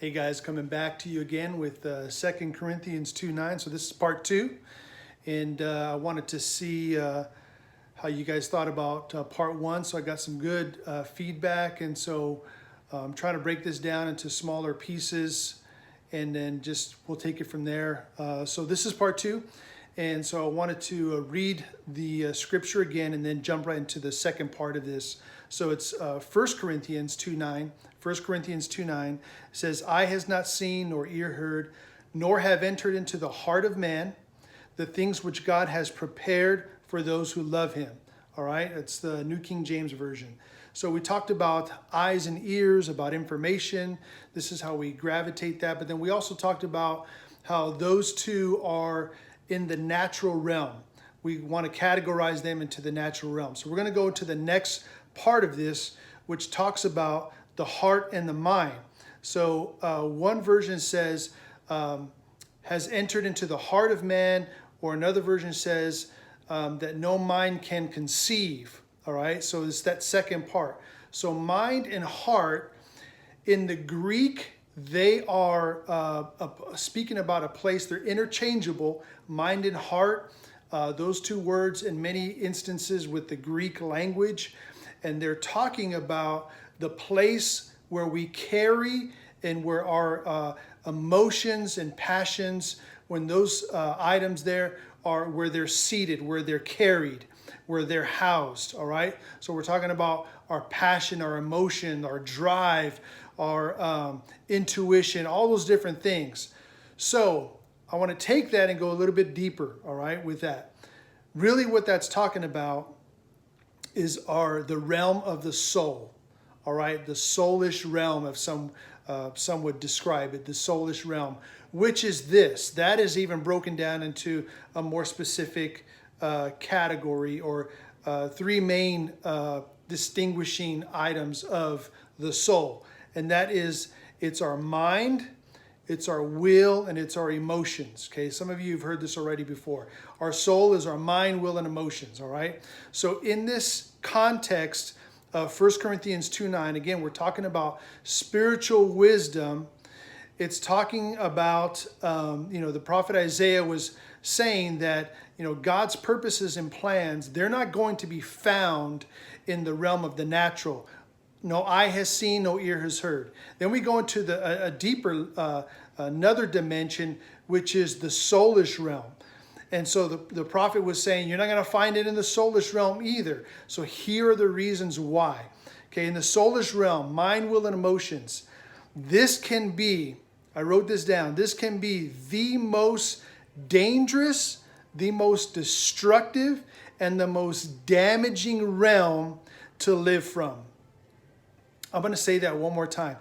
Hey guys, coming back to you again with 2 Corinthians 2:9. So this is part 2, and I wanted to see how you guys thought about part 1. So I got some good feedback, and so I'm trying to break this down into smaller pieces, and then we'll take it from there. So this is part 2, and so I wanted to read the scripture again and then jump right into the second part of this. So it's 1 Corinthians 2:9. 1 Corinthians 2:9 says, "Eye has not seen, nor ear heard, nor have entered into the heart of man the things which God has prepared for those who love him." All right, it's the New King James Version. So we talked about eyes and ears, about information. This is how we gravitate that. But then we also talked about how those two are in the natural realm. We want to categorize them into the natural realm. So we're going to go to the next part of this, which talks about the heart and the mind. So one version says has entered into the heart of man, or another version says that no mind can conceive. All right, so it's that second part. So mind and heart in the Greek, they are speaking about a place. They're interchangeable, mind and heart. Those two words in many instances with the Greek language, and they're talking about the place where we carry and where our emotions and passions, when those items there are where they're seated, where they're carried, where they're housed, all right? So we're talking about our passion, our emotion, our drive, our intuition, all those different things. So I want to take that and go a little bit deeper, all right, with that. Really what that's talking about is the realm of the soul. All right, the soulish realm, of some would describe it, the soulish realm, which is this. That is even broken down into a more specific category, or three main distinguishing items of the soul. And that is, it's our mind, it's our will, and it's our emotions. Okay, some of you have heard this already before. Our soul is our mind, will, and emotions. All right, so in this context, 1 Corinthians 2:9, again, we're talking about spiritual wisdom. It's talking about, the prophet Isaiah was saying that, God's purposes and plans, they're not going to be found in the realm of the natural. No eye has seen, no ear has heard. Then we go into a deeper, another dimension, which is the soulish realm. And so the prophet was saying, you're not going to find it in the soulish realm either. So here are the reasons why. Okay, in the soulish realm, mind, will, and emotions, this can be, I wrote this down, this can be the most dangerous, the most destructive, and the most damaging realm to live from. I'm going to say that one more time.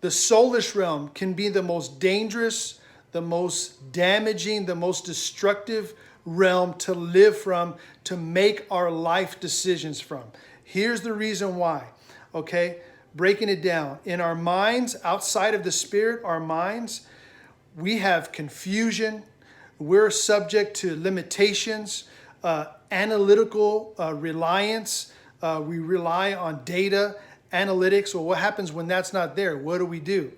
The soulish realm can be the most dangerous, the most damaging, the most destructive realm to live from, to make our life decisions from. Here's the reason why, okay? Breaking it down. In our minds, outside of the spirit, our minds, we have confusion. We're subject to limitations, analytical reliance. We rely on data, analytics. Well, what happens when that's not there? What do?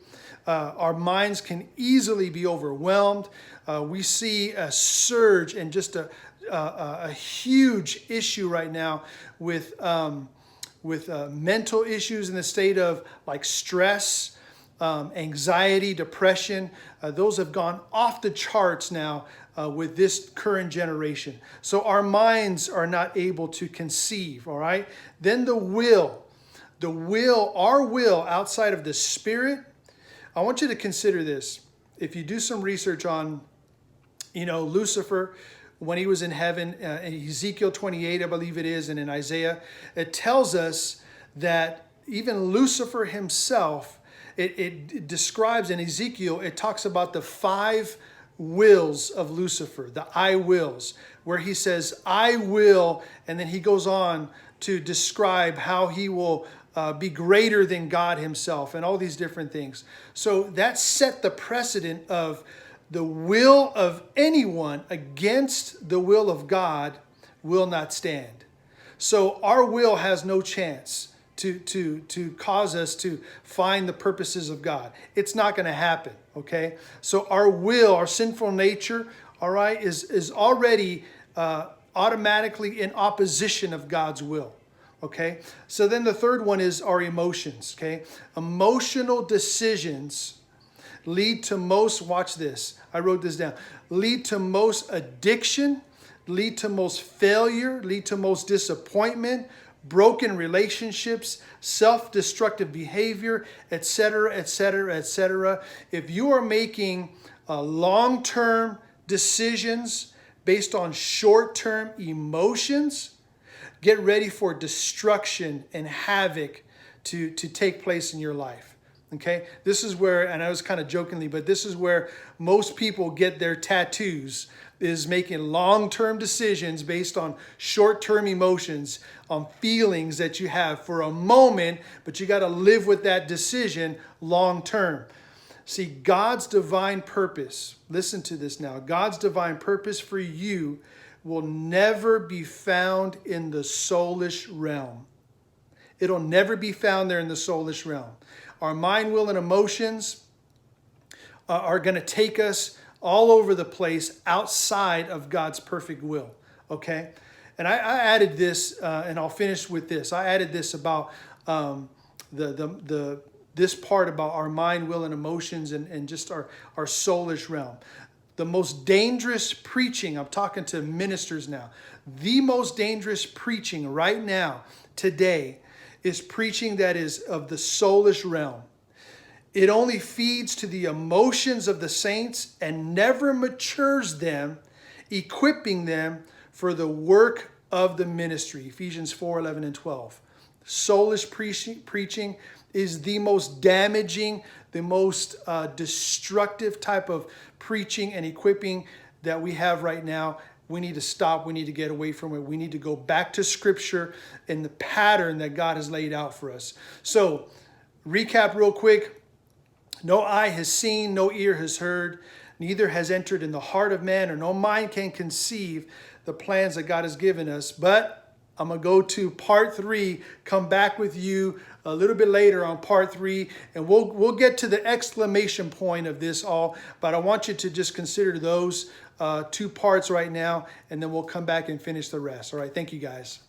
Our minds can easily be overwhelmed. We see a surge and just a huge issue right now with mental issues in the state of like stress, anxiety, depression. Those have gone off the charts now with this current generation. So our minds are not able to conceive, all right? Then our will outside of the spirit. I want you to consider this. If you do some research on, Lucifer, when he was in heaven, in Ezekiel 28, I believe it is, and in Isaiah, it tells us that even Lucifer himself, it describes in Ezekiel, it talks about the 5 wills of Lucifer, the I wills, where he says, I will, and then he goes on to describe how he will be greater than God himself, and all these different things. So that set the precedent of the will of anyone against the will of God will not stand. So our will has no chance to cause us to find the purposes of God. It's not going to happen, okay? So our will, our sinful nature, all right, is already automatically in opposition of God's will, okay? So then the third one is our emotions, okay? Emotional decisions lead to most, watch this, I wrote this down, lead to most addiction, lead to most failure, lead to most disappointment, broken relationships, self-destructive behavior, etc., etc., etc. If you are making long-term decisions based on short-term emotions, get ready for destruction and havoc to take place in your life. Okay? This is where, and I was kind of jokingly, but this is where most people get their tattoos, is making long-term decisions based on short-term emotions, on feelings that you have for a moment, but you got to live with that decision long-term. See, God's divine purpose, listen to this now, God's divine purpose for you will never be found in the soulish realm. It'll never be found there in the soulish realm. Our mind, will, and emotions are going to take us all over the place outside of God's perfect will, okay? And I added this, and I'll finish with this. I added this about this part about our mind, will, and emotions, and just our soulish realm. The most dangerous preaching, I'm talking to ministers now, the most dangerous preaching right now, today, is preaching that is of the soulish realm. It only feeds to the emotions of the saints and never matures them, equipping them for the work of the ministry. Ephesians 4:11 and 12. Soulish preaching is the most damaging, the most destructive type of preaching and equipping that we have right now. We need to stop. We need to get away from it. We need to go back to Scripture and the pattern that God has laid out for us. So, recap real quick. No eye has seen, no ear has heard, neither has entered in the heart of man, or no mind can conceive the plans that God has given us. But I'm going to go to part 3, come back with you a little bit later on part 3, and we'll get to the exclamation point of this all, but I want you to just consider those 2 parts right now, and then we'll come back and finish the rest. All right, thank you guys.